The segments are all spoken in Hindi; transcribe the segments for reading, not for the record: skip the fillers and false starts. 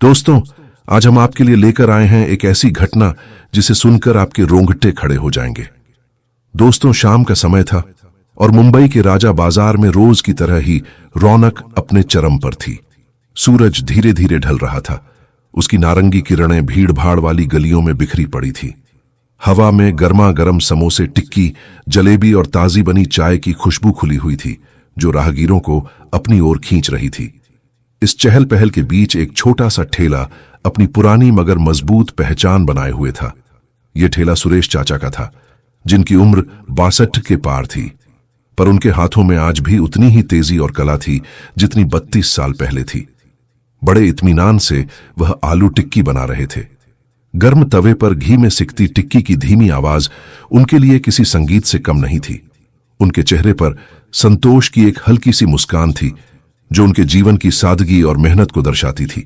दोस्तों, आज हम आपके लिए लेकर आए हैं एक ऐसी घटना जिसे सुनकर आपके रोंगटे खड़े हो जाएंगे। दोस्तों, शाम का समय था और मुंबई के राजा बाजार में रोज की तरह ही रौनक अपने चरम पर थी। सूरज धीरे धीरे ढल रहा था। उसकी नारंगी किरणें भीड़ भाड़ वाली गलियों में बिखरी पड़ी थी। हवा में गर्मा गर्म समोसे, टिक्की, जलेबी और ताजी बनी चाय की खुशबू खुली हुई थी जो राहगीरों को अपनी ओर खींच रही थी। इस चहल पहल के बीच एक छोटा सा ठेला अपनी पुरानी मगर मजबूत पहचान बनाए हुए था। यह ठेला सुरेश चाचा का था, जिनकी उम्र 62 के पार थी, पर उनके हाथों में आज भी उतनी ही तेजी और कला थी जितनी 32 साल पहले थी। बड़े इत्मीनान से वह आलू टिक्की बना रहे थे। गर्म तवे पर घी में सिकती टिक्की की धीमी आवाज उनके लिए किसी संगीत से कम नहीं थी। उनके चेहरे पर संतोष की एक हल्की सी मुस्कान थी जो उनके जीवन की सादगी और मेहनत को दर्शाती थी।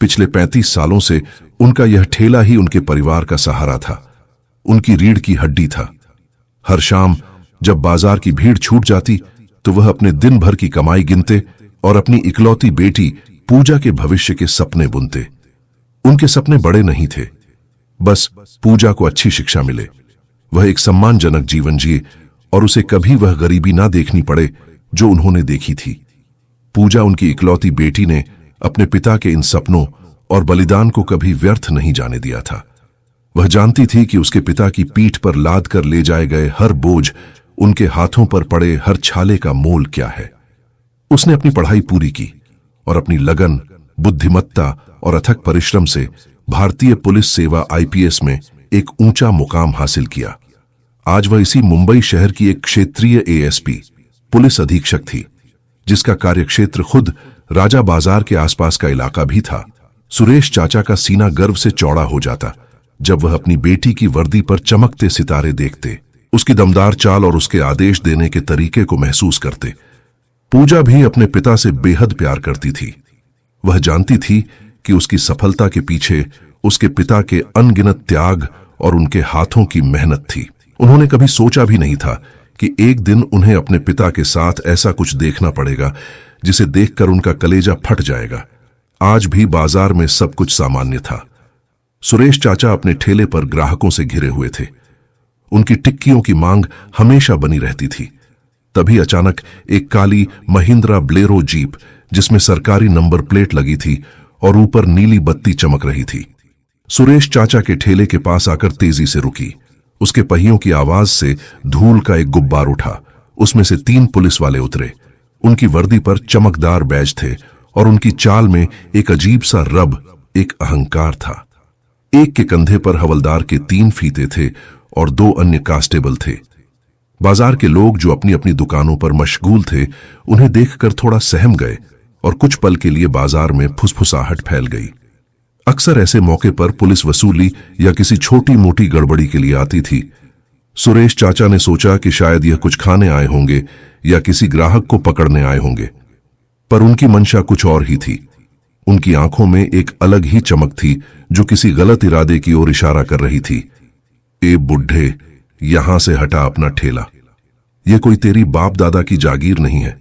पिछले 35 सालों से उनका यह ठेला ही उनके परिवार का सहारा था, उनकी रीढ़ की हड्डी था। हर शाम जब बाजार की भीड़ छूट जाती तो वह अपने दिन भर की कमाई गिनते और अपनी इकलौती बेटी पूजा के भविष्य के सपने बुनते। उनके सपने बड़े नहीं थे, बस पूजा को अच्छी शिक्षा मिले, वह एक सम्मानजनक जीवन जिए और उसे कभी वह गरीबी ना देखनी पड़े जो उन्होंने देखी थी। पूजा, उनकी इकलौती बेटी, ने अपने पिता के इन सपनों और बलिदान को कभी व्यर्थ नहीं जाने दिया था। वह जानती थी कि उसके पिता की पीठ पर लाद कर ले जाए गए हर बोझ, उनके हाथों पर पड़े हर छाले का मोल क्या है। उसने अपनी पढ़ाई पूरी की और अपनी लगन, बुद्धिमत्ता और अथक परिश्रम से भारतीय पुलिस सेवा IPS में एक ऊंचा मुकाम हासिल किया। आज वह इसी मुंबई शहर की एक क्षेत्रीय ASP पुलिस अधीक्षक थी, जिसका कार्यक्षेत्र खुद राजा बाजार के आसपास का इलाका भी था। सुरेश चाचा का सीना गर्व से चौड़ा हो जाता जब वह अपनी बेटी की वर्दी पर चमकते सितारे देखते, उसकी दमदार चाल और उसके आदेश देने के तरीके को महसूस करते। पूजा भी अपने पिता से बेहद प्यार करती थी। वह जानती थी कि उसकी सफलता के पीछे उसके पिता के अनगिनत त्याग और उनके हाथों की मेहनत थी। उन्होंने कभी सोचा भी नहीं था कि एक दिन उन्हें अपने पिता के साथ ऐसा कुछ देखना पड़ेगा जिसे देखकर उनका कलेजा फट जाएगा। आज भी बाजार में सब कुछ सामान्य था। सुरेश चाचा अपने ठेले पर ग्राहकों से घिरे हुए थे। उनकी टिक्कियों की मांग हमेशा बनी रहती थी। तभी अचानक एक काली महिंद्रा ब्लेरो जीप, जिसमें सरकारी नंबर प्लेट लगी थी और ऊपर नीली बत्ती चमक रही थी, सुरेश चाचा के ठेले के पास आकर तेजी से रुकी। उसके पहियों की आवाज से धूल का एक गुब्बार उठा। उसमें से 3 पुलिस वाले उतरे। उनकी वर्दी पर चमकदार बैज थे और उनकी चाल में एक अजीब सा रब, एक अहंकार था। एक के कंधे पर हवलदार के 3 फीते थे और 2 अन्य कांस्टेबल थे। बाजार के लोग जो अपनी अपनी दुकानों पर मशगूल थे, उन्हें देखकर थोड़ा सहम गए और कुछ पल के लिए बाजार में फुसफुसाहट फैल गई। अक्सर ऐसे मौके पर पुलिस वसूली या किसी छोटी मोटी गड़बड़ी के लिए आती थी। सुरेश चाचा ने सोचा कि शायद यह कुछ खाने आए होंगे या किसी ग्राहक को पकड़ने आए होंगे, पर उनकी मंशा कुछ और ही थी। उनकी आंखों में एक अलग ही चमक थी जो किसी गलत इरादे की ओर इशारा कर रही थी। ए बुढ़े, यहां से हटा अपना ठेला, यह कोई तेरी बाप दादा की जागीर नहीं है।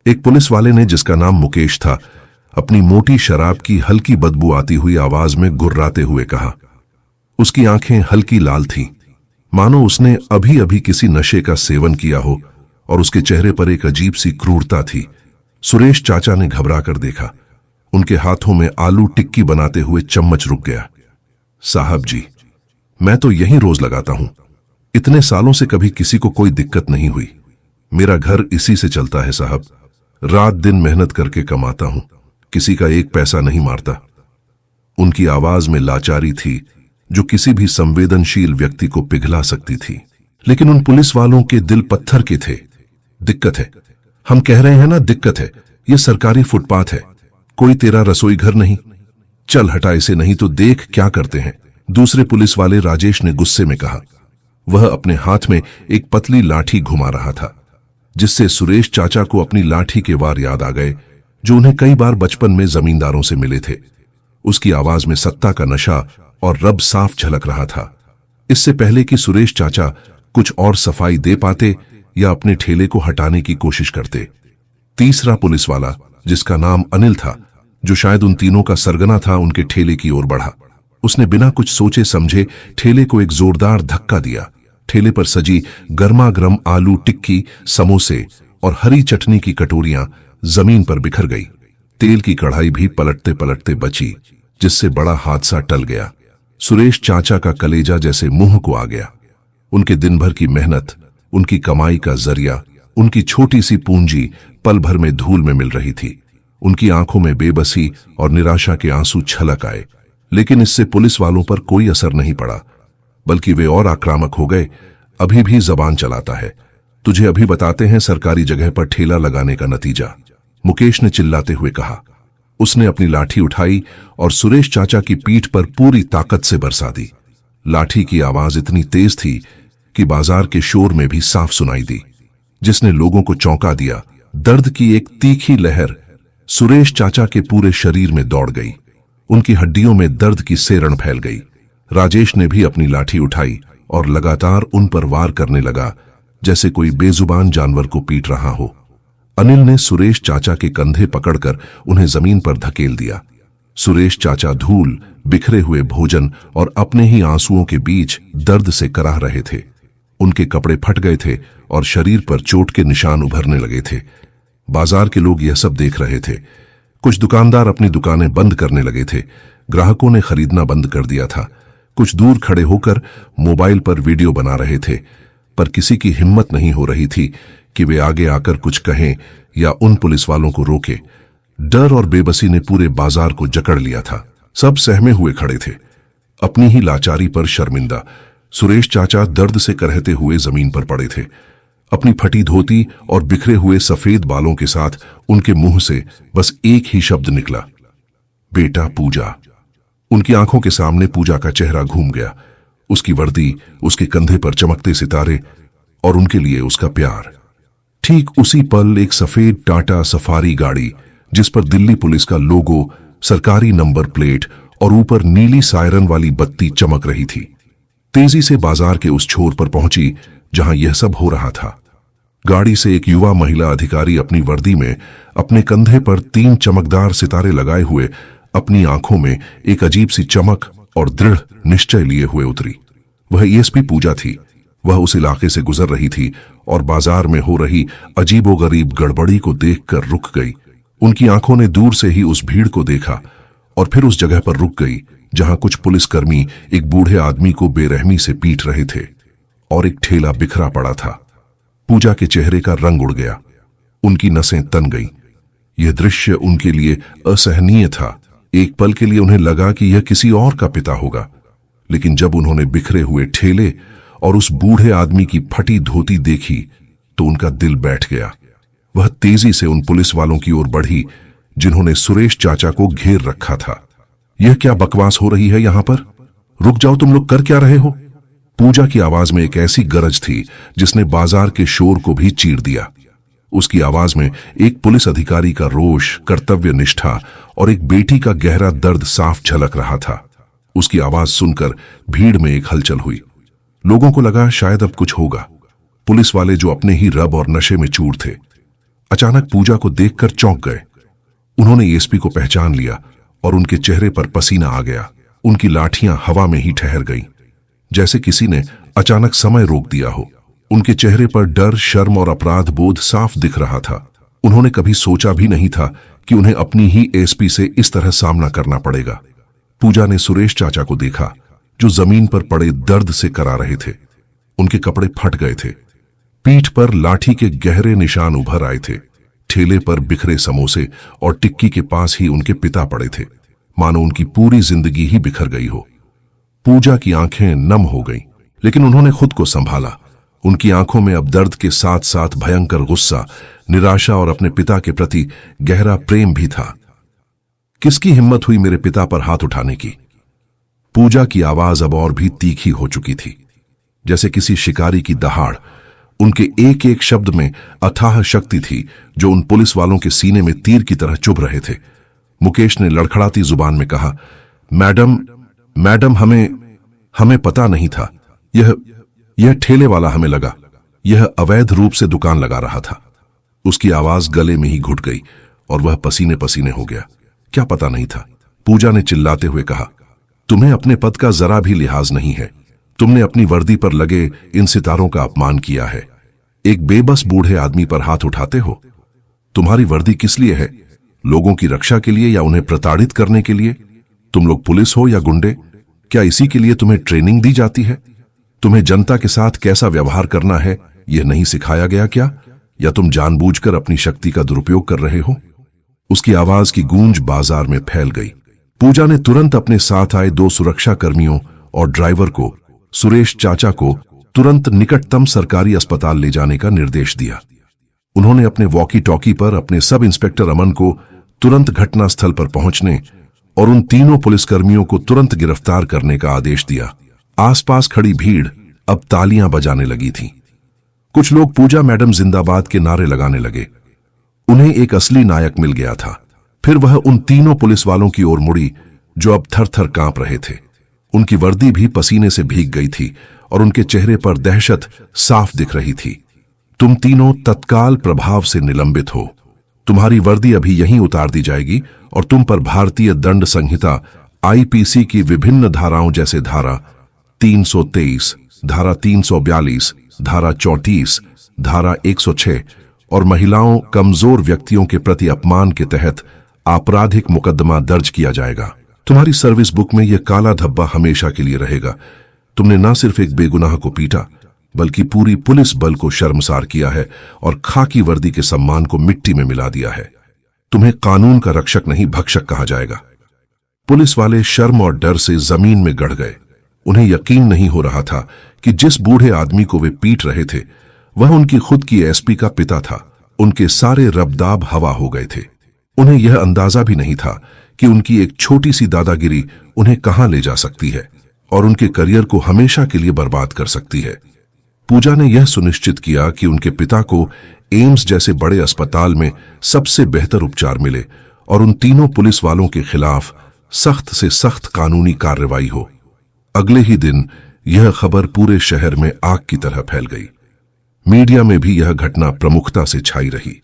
एक पुलिस वाले ने, जिसका नाम मुकेश था, अपनी मोटी शराब की हल्की बदबू आती हुई आवाज में गुर्राते हुए कहा। उसकी आंखें हल्की लाल थीं, मानो उसने अभी अभी किसी नशे का सेवन किया हो, और उसके चेहरे पर एक अजीब सी क्रूरता थी। सुरेश चाचा ने घबरा कर देखा। उनके हाथों में आलू टिक्की बनाते हुए चम्मच रुक गया। साहब जी, मैं तो यहीं रोज लगाता हूं। इतने सालों से कभी किसी को कोई दिक्कत नहीं हुई। मेरा घर इसी से चलता है साहब। रात दिन मेहनत करके कमाता हूं, किसी का एक पैसा नहीं मारता। उनकी आवाज में लाचारी थी जो किसी भी संवेदनशील व्यक्ति को पिघला सकती थी। लेकिन उन पुलिस वालों के दिल पत्थर के थे। दिक्कत है, हम कह रहे हैं ना, दिक्कत है। यह सरकारी फुटपाथ है, कोई तेरा रसोई घर नहीं। चल हटा इसे, नहीं तो देख क्या करते हैं। दूसरे पुलिस वाले राजेश ने गुस्से में कहा। वह अपने हाथ में एक पतली लाठी घुमा रहा था, जिससे सुरेश चाचा को अपनी लाठी के वार याद आ गए जो उन्हें कई बार बचपन में जमींदारों से मिले थे। उसकी आवाज में सत्ता का नशा और रब साफ झलक रहा था। इससे पहले कि सुरेश चाचा कुछ और सफाई दे पाते या अपने ठेले को हटाने की कोशिश करते, तीसरा पुलिस वाला, जिसका नाम अनिल था, जो शायद उन तीनों का सरगना था, उनके ठेले की ओर बढ़ा। उसने बिना कुछ सोचे समझे ठेले को एक जोरदार धक्का दिया। ठेले पर सजी गर्मा-गर्म आलू टिक्की, समोसे और हरी चटनी की कटोरियां जमीन पर बिखर गई। तेल की कढ़ाई भी पलटते पलटते बची, जिससे बड़ा हादसा टल गया। सुरेश चाचा का कलेजा जैसे मुंह को आ गया। उनके दिन भर की मेहनत, उनकी कमाई का जरिया, उनकी छोटी सी पूंजी पल भर में धूल में मिल रही थी। उनकी आंखों में बेबसी और निराशा के आंसू छलक आए। लेकिन इससे पुलिस वालों पर कोई असर नहीं पड़ा, बल्कि वे और आक्रामक हो गए। अभी भी जबान चलाता है, तुझे अभी बताते हैं सरकारी जगह पर ठेला लगाने का नतीजा, मुकेश ने चिल्लाते हुए कहा। उसने अपनी लाठी उठाई और सुरेश चाचा की पीठ पर पूरी ताकत से बरसा दी। लाठी की आवाज इतनी तेज थी कि बाजार के शोर में भी साफ सुनाई दी, जिसने लोगों को चौंका दिया। दर्द की एक तीखी लहर सुरेश चाचा के पूरे शरीर में दौड़ गई। उनकी हड्डियों में दर्द की सेरण फैल गई। राजेश ने भी अपनी लाठी उठाई और लगातार उन पर वार करने लगा, जैसे कोई बेजुबान जानवर को पीट रहा हो। अनिल ने सुरेश चाचा के कंधे पकड़कर उन्हें जमीन पर धकेल दिया। सुरेश चाचा धूल, बिखरे हुए भोजन और अपने ही आंसुओं के बीच दर्द से कराह रहे थे। उनके कपड़े फट गए थे और शरीर पर चोट के निशान उभरने लगे थे। बाजार के लोग यह सब देख रहे थे। कुछ दुकानदार अपनी दुकानें बंद करने लगे थे। ग्राहकों ने खरीदना बंद कर दिया था। कुछ दूर खड़े होकर मोबाइल पर वीडियो बना रहे थे, पर किसी की हिम्मत नहीं हो रही थी कि वे आगे आकर कुछ कहें या उन पुलिस वालों को रोके। डर और बेबसी ने पूरे बाजार को जकड़ लिया था। सब सहमे हुए खड़े थे, अपनी ही लाचारी पर शर्मिंदा। सुरेश चाचा दर्द से करहते हुए जमीन पर पड़े थे। अपनी फटी धोती और बिखरे हुए सफेद बालों के साथ उनके मुंह से बस एक ही शब्द निकला, बेटा पूजा। उनकी आंखों के सामने पूजा का चेहरा घूम गया। उसकी वर्दी, उसके कंधे पर चमकते सितारे और उनके लिए उसका प्यार। ठीक उसी पल एक सफेद टाटा सफारी गाड़ी, जिस पर दिल्ली पुलिस का लोगो, सरकारी नंबर प्लेट और ऊपर नीली सायरन वाली बत्ती चमक रही थी, तेजी से बाजार के उस छोर पर पहुंची जहां यह सब हो रहा था। गाड़ी से एक युवा महिला अधिकारी अपनी वर्दी में, अपने कंधे पर 3 चमकदार सितारे लगाए हुए, अपनी आंखों में एक अजीब सी चमक और दृढ़ निश्चय लिए हुए उतरी। वह एएसपी पूजा थी। वह उस इलाके से गुजर रही थी और बाजार में हो रही अजीबोगरीब गड़बड़ी को देखकर रुक गई। उनकी आंखों ने दूर से ही उस भीड़ को देखा और फिर उस जगह पर रुक गई जहां कुछ पुलिसकर्मी एक बूढ़े आदमी को बेरहमी से पीट रहे थे और एक ठेला बिखरा पड़ा था। पूजा के चेहरे का रंग उड़ गया, उनकी नसें तन गईं। यह दृश्य उनके लिए असहनीय था। एक पल के लिए उन्हें लगा कि यह किसी और का पिता होगा, लेकिन जब उन्होंने बिखरे हुए ठेले और उस बूढ़े आदमी की फटी धोती देखी तो उनका दिल बैठ गया। वह तेजी से उन पुलिस वालों की ओर बढ़ी जिन्होंने सुरेश चाचा को घेर रखा था। यह क्या बकवास हो रही है यहां पर? रुक जाओ, तुम लोग कर क्या रहे हो? पूजा की आवाज में एक ऐसी गरज थी जिसने बाजार के शोर को भी चीर दिया। उसकी आवाज में एक पुलिस अधिकारी का रोष, कर्तव्य निष्ठा और एक बेटी का गहरा दर्द साफ झलक रहा था। उसकी आवाज सुनकर भीड़ में एक हलचल हुई। लोगों को लगा शायद अब कुछ होगा। पुलिस वाले जो अपने ही रब और नशे में चूर थे, अचानक पूजा को देखकर चौंक गए। उन्होंने एएसपी को पहचान लिया और उनके चेहरे पर पसीना आ गया। उनकी लाठियां हवा में ही ठहर गईं, जैसे किसी ने अचानक समय रोक दिया हो। उनके चेहरे पर डर, शर्म और अपराध बोध साफ दिख रहा था। उन्होंने कभी सोचा भी नहीं था कि उन्हें अपनी ही एएसपी से इस तरह सामना करना पड़ेगा। पूजा ने सुरेश चाचा को देखा, जो जमीन पर पड़े दर्द से करा रहे थे। उनके कपड़े फट गए थे, पीठ पर लाठी के गहरे निशान उभर आए थे। ठेले पर बिखरे समोसे और टिक्की के पास ही उनके पिता पड़े थे, मानो उनकी पूरी जिंदगी ही बिखर गई हो। पूजा की आंखें नम हो गईं, लेकिन उन्होंने खुद को संभाला। उनकी आंखों में अब दर्द के साथ साथ भयंकर गुस्सा, निराशा और अपने पिता के प्रति गहरा प्रेम भी था। किसकी हिम्मत हुई मेरे पिता पर हाथ उठाने की? पूजा की आवाज अब और भी तीखी हो चुकी थी, जैसे किसी शिकारी की दहाड़। उनके एक एक शब्द में अथाह शक्ति थी जो उन पुलिस वालों के सीने में तीर की तरह चुभ रहे थे। मुकेश ने लड़खड़ाती जुबान में कहा, मैडम हमें पता नहीं था। यह ठेले वाला हमें लगा। यह अवैध रूप से दुकान लगा रहा था। उसकी आवाज गले में ही घुट गई और वह पसीने पसीने हो गया। क्या पता नहीं था? पूजा ने चिल्लाते हुए कहा, तुम्हें अपने पद का जरा भी लिहाज नहीं है। तुमने अपनी वर्दी पर लगे इन सितारों का अपमान किया है। एक बेबस बूढ़े आदमी पर हाथ उठाते हो। तुम्हारी वर्दी किस लिए है? लोगों की रक्षा के लिए या उन्हें प्रताड़ित करने के लिए? तुम लोग पुलिस हो या गुंडे? क्या इसी के लिए तुम्हें ट्रेनिंग दी जाती है? तुम्हें जनता के साथ कैसा व्यवहार करना है यह नहीं सिखाया गया क्या? या तुम जानबूझकर अपनी शक्ति का दुरुपयोग कर रहे हो? उसकी आवाज की गूंज बाजार में फैल गई। पूजा ने तुरंत अपने साथ आए 2 सुरक्षा कर्मियों और ड्राइवर को, सुरेश चाचा को, तुरंत निकटतम सरकारी अस्पताल ले जाने का निर्देश दिया। उन्होंने अपने वॉकी टॉकी पर अपने सब इंस्पेक्टर अमन को तुरंत घटनास्थल पर पहुंचने और उन तीनों पुलिसकर्मियों को तुरंत गिरफ्तार करने का आदेश दिया। आसपास खड़ी भीड़ अब तालियां बजाने लगी थी। कुछ लोग पूजा मैडम जिंदाबाद के नारे लगाने लगे। उन्हें एक असली नायक मिल गया था। फिर वह उन तीनों पुलिस वालों की ओर मुड़ी जो अब थर-थर कांप रहे थे। उनकी वर्दी भी पसीने से भीग गई थी और उनके चेहरे पर दहशत साफ दिख रही थी। तुम तीनों तत्काल प्रभाव से निलंबित हो। तुम्हारी वर्दी अभी यहीं उतार दी जाएगी और तुम पर भारतीय दंड संहिता आईपीसी की विभिन्न धाराओं जैसे धारा 323, धारा 342, धारा 34, धारा 106 और महिलाओं, कमजोर व्यक्तियों के प्रति अपमान के तहत आपराधिक मुकदमा दर्ज किया जाएगा। तुम्हारी सर्विस बुक में यह काला धब्बा हमेशा के लिए रहेगा। तुमने न सिर्फ एक बेगुनाह को पीटा बल्कि पूरी पुलिस बल को शर्मसार किया है और खाकी वर्दी के सम्मान को मिट्टी में मिला दिया है। तुम्हें कानून का रक्षक नहीं भक्षक कहा जाएगा। पुलिस वाले शर्म और डर से जमीन में गड़ गए। उन्हें यकीन नहीं हो रहा था कि जिस बूढ़े आदमी को वे पीट रहे थे वह उनकी खुद की एसपी का पिता था। उनके सारे रबदाब हवा हो गए थे। उन्हें यह अंदाजा भी नहीं था कि उनकी एक छोटी सी दादागिरी उन्हें कहां ले जा सकती है और उनके करियर को हमेशा के लिए बर्बाद कर सकती है। पूजा ने यह सुनिश्चित किया कि उनके पिता को एम्स जैसे बड़े अस्पताल में सबसे बेहतर उपचार मिले और उन तीनों पुलिस वालों के खिलाफ सख्त से सख्त कानूनी कार्रवाई हो। अगले ही दिन यह खबर पूरे शहर में आग की तरह फैल गई। मीडिया में भी यह घटना प्रमुखता से छाई रही।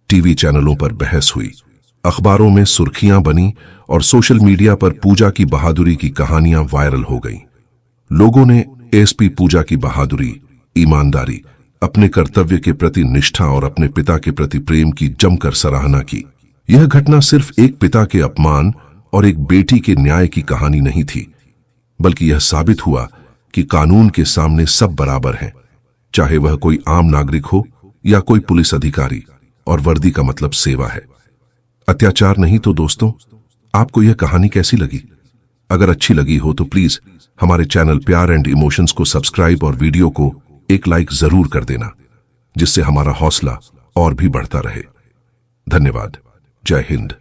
टीवी चैनलों पर बहस हुई, अखबारों में सुर्खियां बनी और सोशल मीडिया पर पूजा की बहादुरी की कहानियां वायरल हो गईं। लोगों ने एसपी पूजा की बहादुरी, ईमानदारी, अपने कर्तव्य के प्रति निष्ठा और अपने पिता के प्रति प्रेम की जमकर सराहना की। यह घटना सिर्फ एक पिता के अपमान और एक बेटी के न्याय की कहानी नहीं थी, बल्कि यह साबित हुआ कि कानून के सामने सब बराबर हैं, चाहे वह कोई आम नागरिक हो या कोई पुलिस अधिकारी, और वर्दी का मतलब सेवा है, अत्याचार नहीं। तो दोस्तों, आपको यह कहानी कैसी लगी? अगर अच्छी लगी हो तो प्लीज हमारे चैनल प्यार एंड इमोशंस को सब्सक्राइब और वीडियो को एक लाइक जरूर कर देना, जिससे हमारा हौसला और भी बढ़ता रहे। धन्यवाद। जय हिंद।